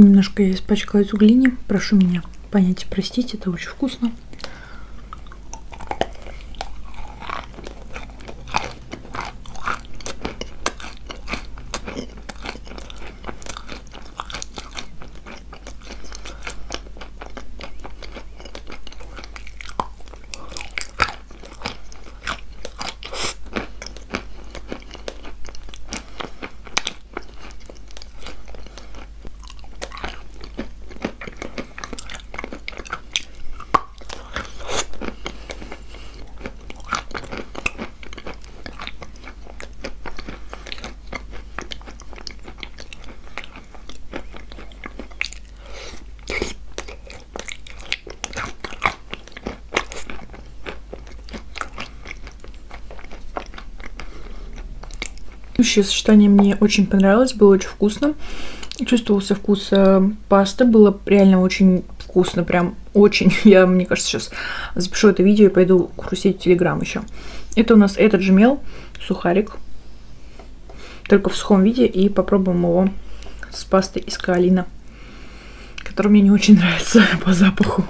Немножко я испачкалась в глине. Прошу меня понять и простить, это очень вкусно. Следующее сочетание мне очень понравилось, было очень вкусно. Чувствовался вкус пасты, было реально очень вкусно, прям очень. Я, мне кажется, сейчас запишу это видео и пойду хрустеть в Телеграм еще. Это у нас этот же мел, сухарик, только в сухом виде, и попробуем его с пастой из каолина, который мне не очень нравится по запаху.